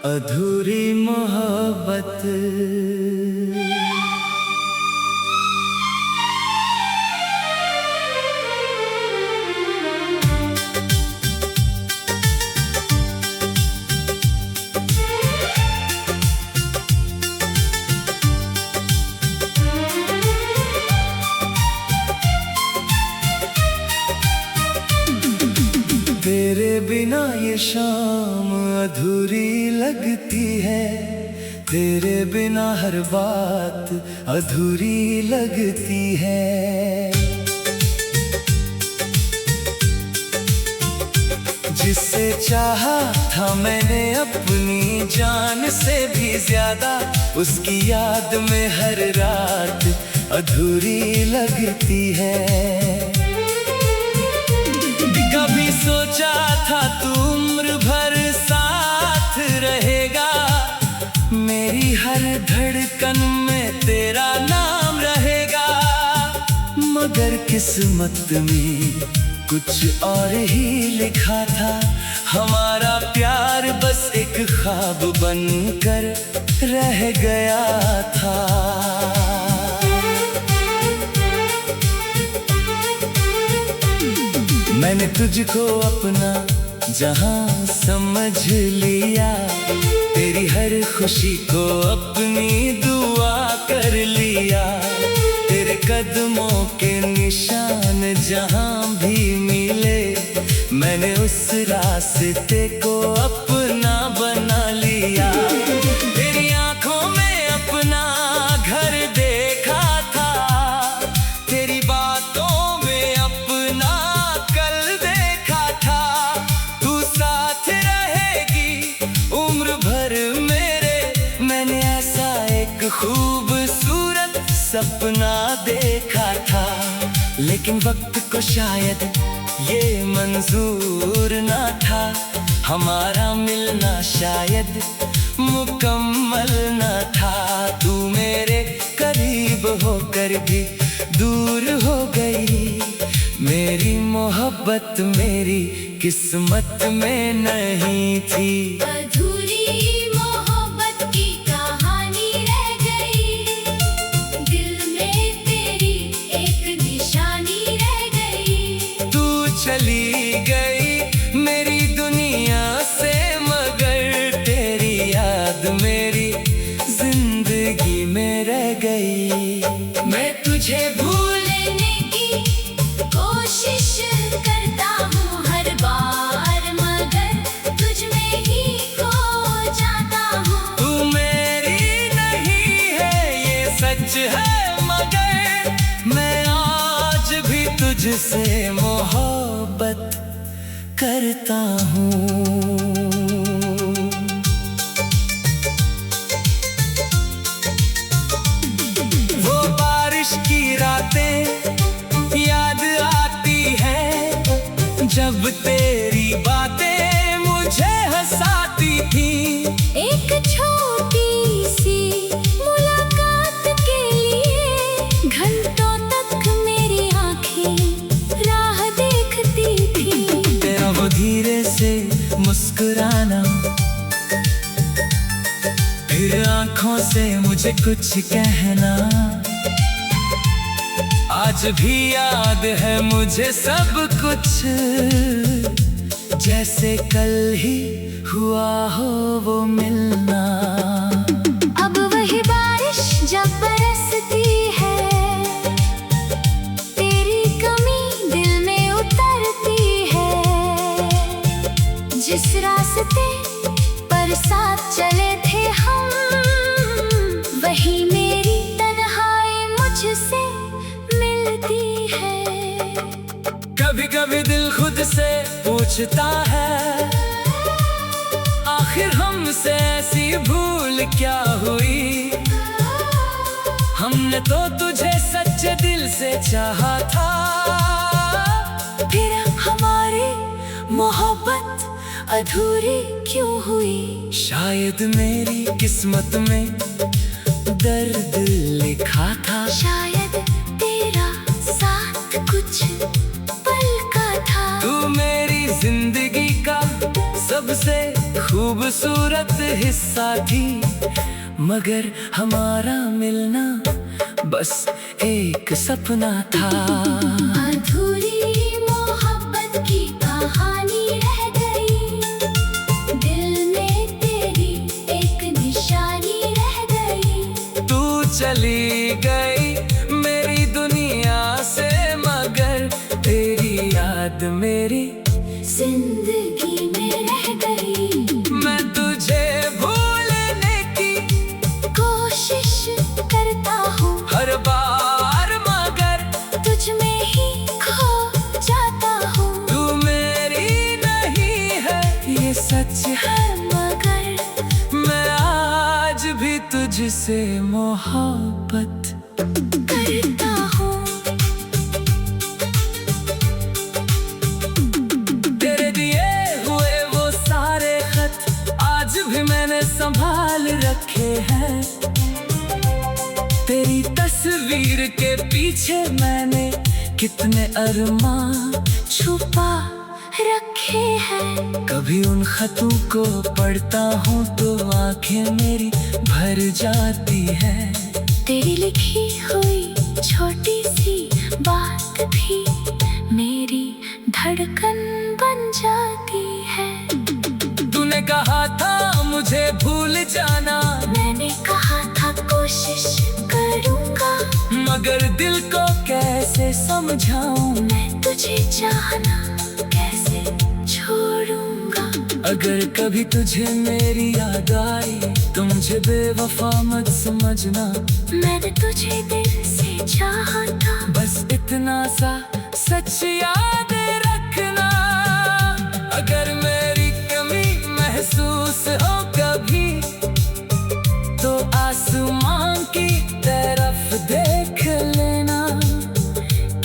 अधूरी मोहब्बत। तेरे बिना ये शाम अधूरी लगती है, तेरे बिना हर बात अधूरी लगती है। जिससे चाहा था मैंने अपनी जान से भी ज्यादा, उसकी याद में हर रात अधूरी लगती है। कभी सोचा था तू उम्र भर साथ रहेगा, मेरी हर धड़कन में तेरा नाम रहेगा। मगर किस्मत में कुछ और ही लिखा था, हमारा प्यार बस एक ख्वाब बनकर रह गया था। मैंने तुझको अपना जहां समझ लिया, तेरी हर खुशी को अपनी दुआ कर लिया। तेरे कदमों के निशान जहां भी मिले, मैंने उस रास्ते को अपना बना लिया। तेरी आंखों में अपना घर देखा था, तेरी बातों में अपना कल देखा था। तू साथ रहेगी उम्र भर मेरे, मैंने ऐसा एक खूबसूरत सपना देखा था। लेकिन वक्त को शायद ये मंजूर ना था, हमारा मिलना शायद मुकम्मल ना था। तू मेरे करीब होकर भी दूर हो गई, मेरी मोहब्बत मेरी किस्मत में नहीं थी। अधूरी मोहब्बत की कहानी रह गई, दिल में तेरी एक निशानी रह गई। तू चली गई मेरी दुनिया से, मगर तेरी याद मेरी जिंदगी में रह गई। मैं तुझे भूलने की कोशिश करता हूँ हर बार, मगर तुझ में ही खो जाता हूँ। तू मेरी नहीं है ये सच है, मगर मैं आज भी तुझसे मोहब्बत करता हूँ। वो बारिश की रातें याद आती है, जब तेरी बातें मुझे हंसाती थी। एक छोटी सी मुलाकात के लिए घंटों तक मेरी आंखें राह देखती थी। तेरा वो धीरे से मुस्कुराना, फिर आंखों से मुझे कुछ कहना, आज भी याद है मुझे सब कुछ, जैसे कल ही हुआ हो वो मिलना। अब वही बारिश जब बरसती है, तेरी कमी दिल में उतरती है। जिस रास्ते पर साथ चले थे हम, वही मेरी तन्हाई मुझसे मिलती है। कभी कभी दिल खुद से पूछता है, आखिर हमसे ऐसी भूल क्या हुई। हमने तो तुझे सच्चे दिल से चाहा था, फिर हमारी मोहब्बत अधूरी क्यों हुई। शायद मेरी किस्मत में दर्द लिखा था, शायद तेरा साथ कुछ पल का था। तू मेरी जिंदगी का सबसे खूब खूबसूरत हिस्सा थी, मगर हमारा मिलना बस एक सपना था। अधूरी मोहब्बत की कहानी रह गई, दिल में तेरी एक निशानी रह गई। तू चली गई मेरी दुनिया से, मगर तेरी याद मेरी जिंदगी में रह गई। मैं तुझे भूलने की कोशिश करता हूँ हर बार, मगर तुझ में ही खो जाता हूँ। तू मेरी नहीं है ये सच है, मगर मैं आज भी तुझसे मोहब्बत करता हूँ। तेरे दिए हुए वो सारे खत आज भी मैंने संभाल रखे हैं। तेरी तस्वीर के पीछे मैंने कितने अरमान छुपा रखे हैं। कभी उन खतों को पढ़ता हूँ तो आंखें मेरी भर जाती है। तेरी लिखी हुई छोटी सी बात भी मेरी धड़कन बन जाती है। तूने कहा था मुझे भूल जाना, मैंने कहा था कोशिश करूँगा, मगर दिल को कैसे समझाऊं, मैं तुझे चाहना कैसे छोड़ूंगा। अगर कभी तुझे मेरी याद आई तो मुझे बेवफा मत समझना। मैंने तुझे दिल से चाहा था, बस इतना सा सच याद रखना। अगर मेरी कमी महसूस हो कभी तो आसमान की तरफ देख लेना।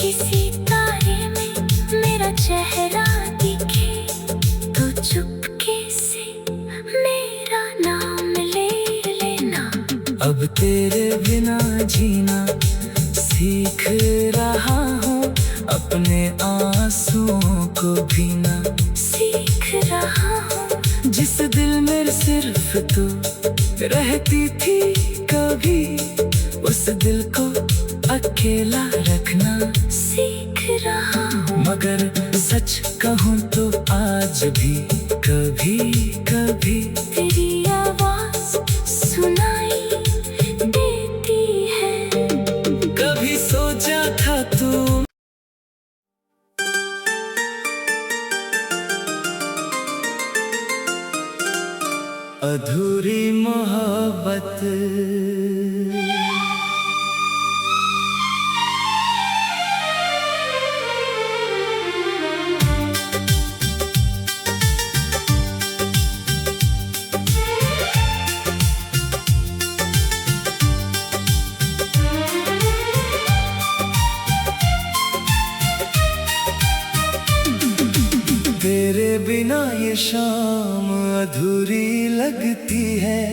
किसी तारे में मेरा चेहरा दिखे तो चुपके से मेरा नाम ले लेना। अब तेरे बिना जीना सीख रहा हूँ, अपने आंसुओं को भीना सीख रहा हूँ। जिस दिल में सिर्फ तू रहती थी कभी, उस दिल को अकेला रखना सीख रहा हूँ। मगर सच कहूँ तो आज भी कभी कभी तेरी आवाज सुनाई देती है। कभी सोचा था तू अधूरी मोहब्बत। तेरे बिना ये शाम अधूरी लगती है,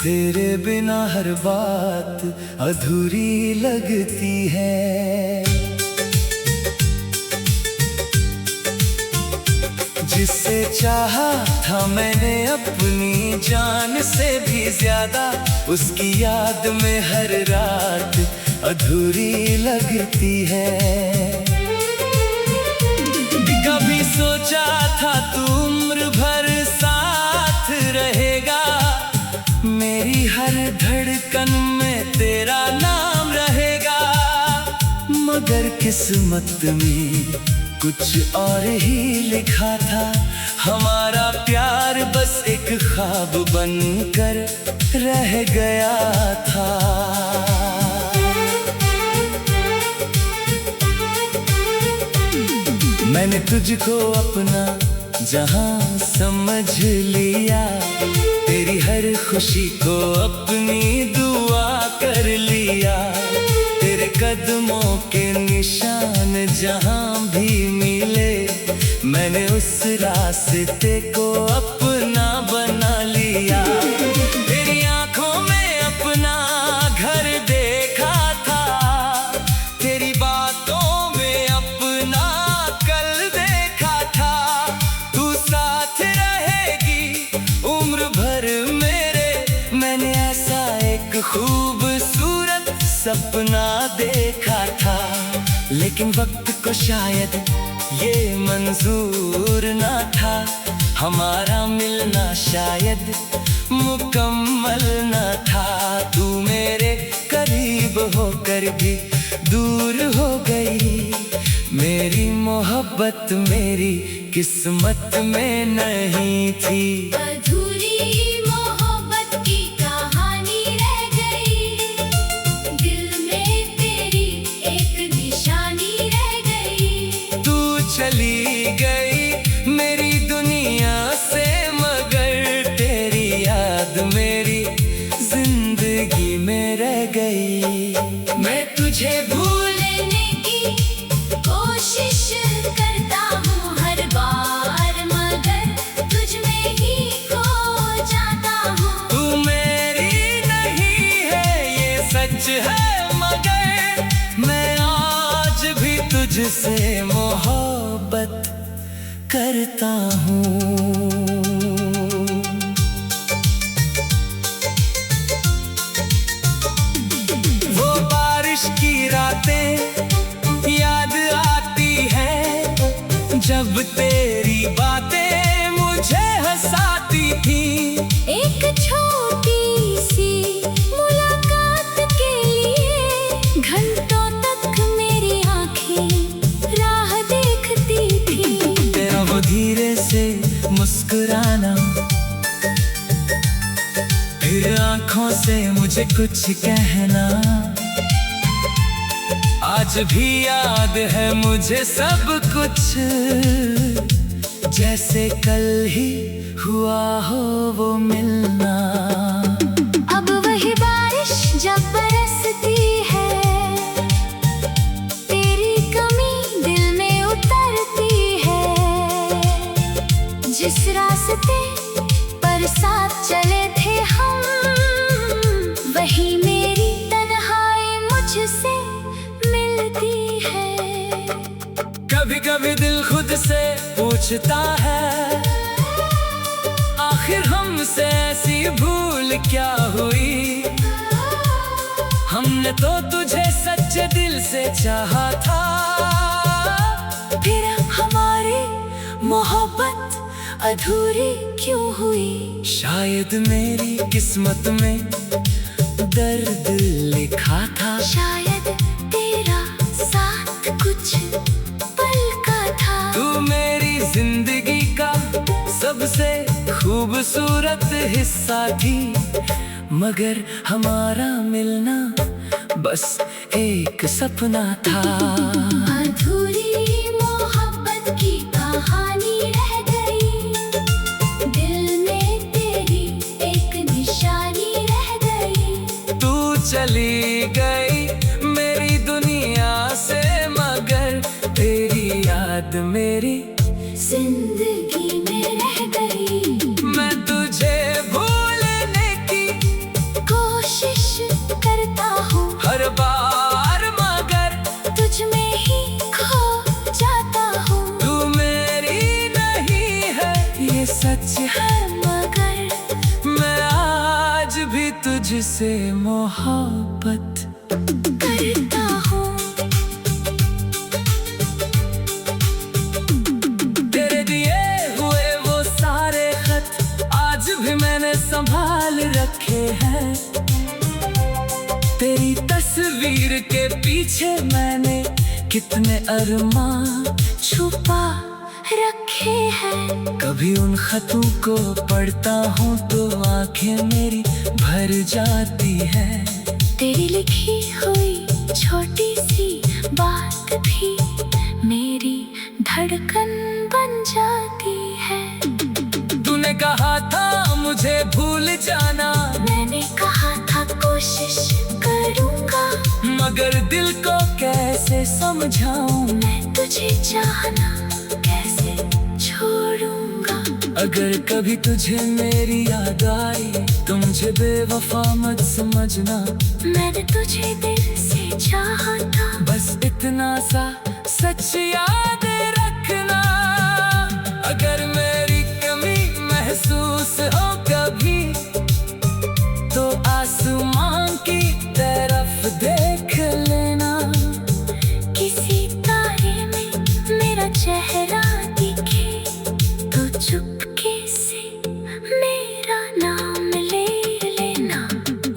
तेरे बिना हर बात अधूरी लगती है। जिसे चाहा था मैंने अपनी जान से भी ज्यादा, उसकी याद में हर रात अधूरी लगती है। कभी सोचा था तू उम्र भर साथ रहेगा, मेरी हर धड़कन में तेरा नाम रहेगा। मगर किस्मत में कुछ और ही लिखा था, हमारा प्यार बस एक ख्वाब बनकर रह गया था। मैंने तुझको अपना जहां समझ लिया, तेरी हर खुशी को अपनी दुआ कर लिया। तेरे कदमों के निशान जहां भी मिले, मैंने उस रास्ते को अपना बना लिया। तेरी आंखों में अपना घर देखा था, तेरी बातों में अपना कल देखा था। तू साथ रहेगी सपना देखा था, लेकिन वक्त को शायद ये मंजूर ना था। हमारा मिलना शायद मुकम्मल ना था। तू मेरे करीब होकर भी दूर हो गई। मेरी मोहब्बत मेरी किस्मत में नहीं थी। अधूरी मोहब्बत की कहानी रह गई, दिल में तेरी एक निशानी रह गई। तू चली गई मेरी दुनिया से, मगर तेरी याद मेरी जिंदगी में रह गई। मैं तुझे भूलने की कोशिश करता हूँ हर बार, मगर तुझ में ही खो जाता हूँ। तू मेरी नहीं है ये सच है, मगर मैं आज भी तुझसे मोहब्बत करता हूँ। वो बारिश की रातें याद आती है, जब तेरी बातें मुझे हंसाती थी। एक छोटी सी मुलाकात के लिए घंटों तक मेरी आंखें राह देखती थी। तेरा वो धीरे से मुस्कुराना, फिर आंखों से मुझे कुछ कहना, आज भी याद है मुझे सब कुछ, जैसे कल ही हुआ हो वो मिलना। अब वही बारिश जब बरसती है, तेरी कमी दिल में उतरती है। जिस रास्ते पर साथ चले थे हम, वही मेरी तन्हाई मुझसे मिलती है। कभी कभी दिल खुद से पूछता है, आखिर हमसे ऐसी भूल क्या हुई। हमने तो तुझे सच्चे दिल से चाहा था, फिर हमारी मोहब्बत अधूरी क्यों हुई। शायद मेरी किस्मत में दर्द लिखा था, शायद तेरा साथ कुछ पल का था। तू मेरी जिंदगी का सबसे खूबसूरत हिस्सा थी, मगर हमारा मिलना बस एक सपना था। अधूरी मोहब्बत की कहानी रह गई, दिल में तेरी एक निशानी रह गई। तू चली गई मेरी दुनिया से, मगर तेरी याद मेरी जिंदगी में रह गई। मैं तुझे भूलने की कोशिश करता हूँ हर बार, मगर तुझ में ही खो जाता हूँ। तू मेरी नहीं है ये सच है, मगर मैं आज भी तुझसे मोहब्बत करता हूँ। तेरे दिए हुए वो सारे खत आज भी मैंने संभाल रखे हैं। तेरी तस्वीर के पीछे मैंने कितने अरमान छुपा रखे हैं। कभी उन खतों को पढ़ता हूँ तो आंखें मेरी भर जाती है। तेरी लिखी हुई छोटी सी बात भी मेरी धड़कन बन जाती है। तूने कहा था मुझे भूल जाना, मैंने कहा था कोशिश करूँगा, मगर दिल को कैसे समझाऊं। मैं तुझे चाहना कैसे छोड़ूंगा। अगर कभी तुझे मेरी याद आई तो मुझे बेवफा मत समझना। मैंने तुझे दिल से चाहा था, बस इतना सा सच याद रखना। अगर मेरी कमी महसूस हो कभी तो आसमान की तरफ देख चेहरा दिखे तो चुपके से मेरा नाम ले लेना।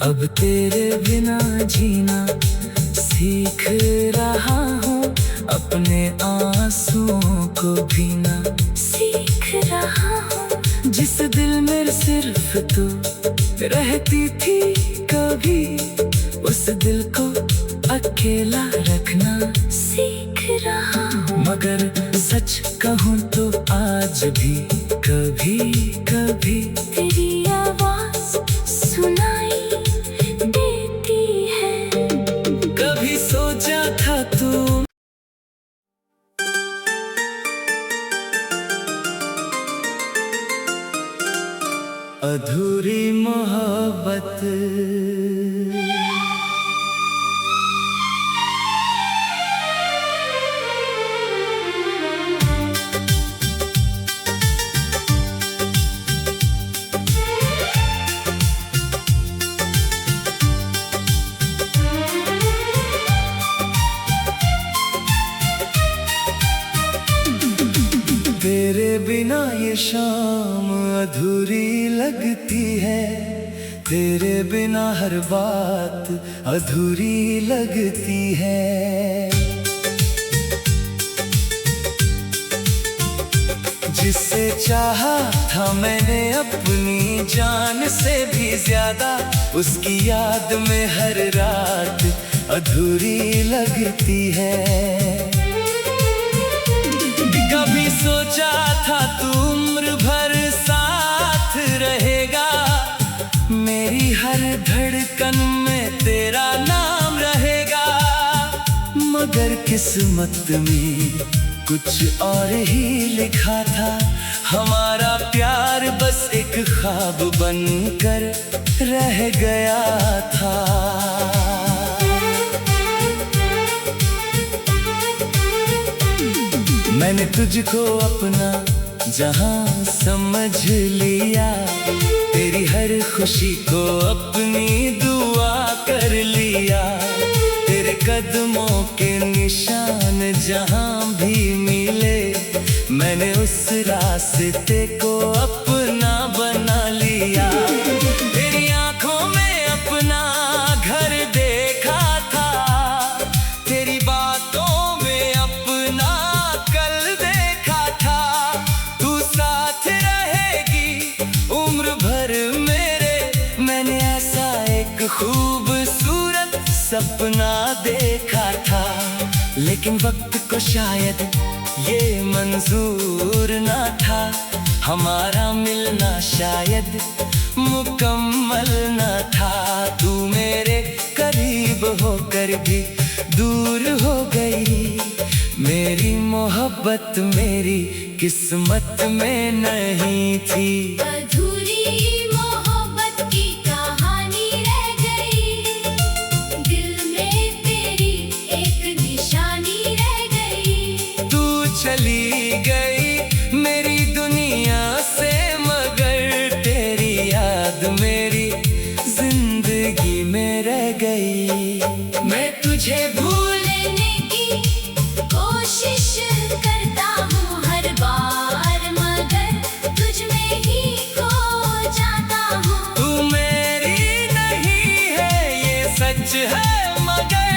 अब तेरे बिना जीना सीख रहा हूँ, अपने आंसुओं को भीना सीख रहा हूँ। जिस दिल में सिर्फ तू रहती थी कभी, उस दिल को अकेला रखना सीख रहा हूँ। मगर सच कहूँ तो आज भी कभी कभी तेरी आवाज सुनाई देती है। कभी सोचा था तू अधूरी मोहब्बत। तेरे बिना ये शाम अधूरी लगती है, तेरे बिना हर बात अधूरी लगती है। जिसे चाहा था मैंने अपनी जान से भी ज्यादा, उसकी याद में हर रात अधूरी लगती है। कभी सोचा था तू उम्र भर साथ रहेगा, मेरी हर धड़कन में तेरा नाम रहेगा। मगर किस्मत में कुछ और ही लिखा था, हमारा प्यार बस एक ख्वाब बनकर रह गया था। मैंने तुझको अपना जहां समझ लिया, तेरी हर खुशी को अपनी दुआ कर लिया। तेरे कदमों के निशान जहां भी मिले, मैंने उस रास्ते को अपना बना लिया। तेरी आंखों में अपना घर देखा था, तेरी बातों में अपना कल देखा था। तू साथ रहेगी उम्र भर मेरे, मैंने ऐसा एक खूबसूरत सपना देखा था। लेकिन वक्त को शायद ये मंजूर ना था, हमारा मिलना शायद मुकम्मल न था। तू मेरे करीब होकर भी दूर हो गई, मेरी मोहब्बत मेरी किस्मत में नहीं थी। अधूरी मोहब्बत की कहानी रह गई, दिल में तेरी एक निशानी रह गई। तू चली गई मेरी दुनिया से, मगर तेरी याद मेरी जिंदगी में रह गई। मैं तुझे भूलने की कोशिश करता हूँ हर बार, मगर तुझ में ही खो जाता हूँ। तू मेरी नहीं है ये सच है, मगर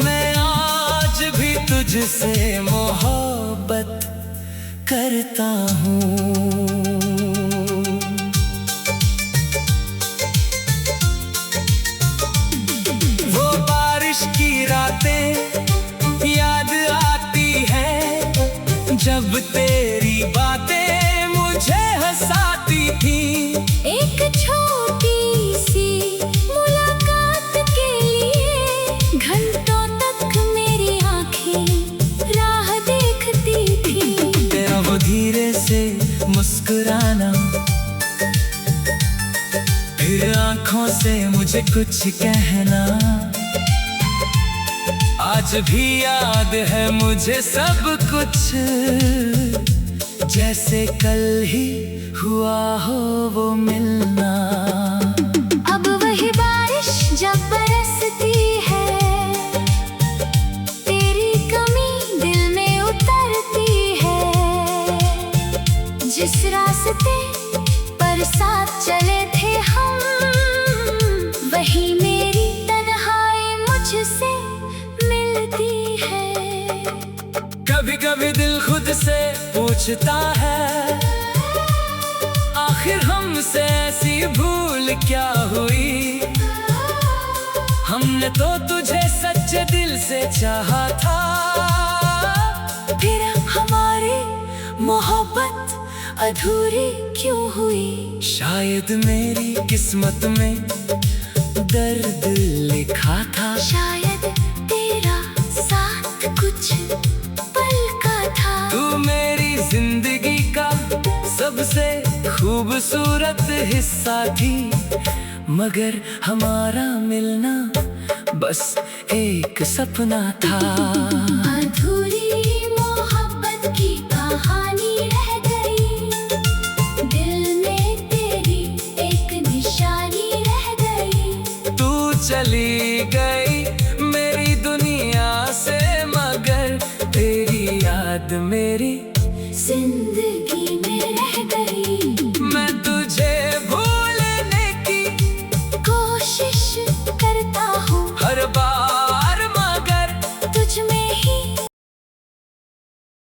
मैं आज भी तुझसे मोहब्बत करता हूँ। वो बारिश की रातें याद आती है, जब तेरी बातें मुझे हंसाती थी। एक छोटी सी मुलाकात के लिए घंटों तक मेरी आंखें राह देखती थी। तेरा वो धीरे से मुस्कुराना, फिर आंखों से मुझे कुछ कहना, आज भी याद है मुझे सब कुछ, जैसे कल ही हुआ हो वो मिलना। अब वही बारिश जब बरसती है, तेरी कमी दिल में उतरती जिस रास्ते पर साथ चले थे हम, वही मेरी तन्हाई मुझसे मिलती है। कभी कभी दिल खुद से पूछता है, आखिर हमसे ऐसी भूल क्या हुई। हमने तो तुझे सच्चे दिल से चाहा था, फिर हमारी मोहब्बत अधूरी क्यों हुई। शायद मेरी किस्मत में दर्द लिखा था, शायद तेरा साथ कुछ पल का था। तू मेरी जिंदगी का सबसे खूबसूरत हिस्सा थी, मगर हमारा मिलना बस एक सपना था। अधूरी मोहब्बत की कहानी रह गई, दिल में तेरी एक निशानी रह गई। तू चली गई मेरी दुनिया से, मगर तेरी याद मेरी जिंदगी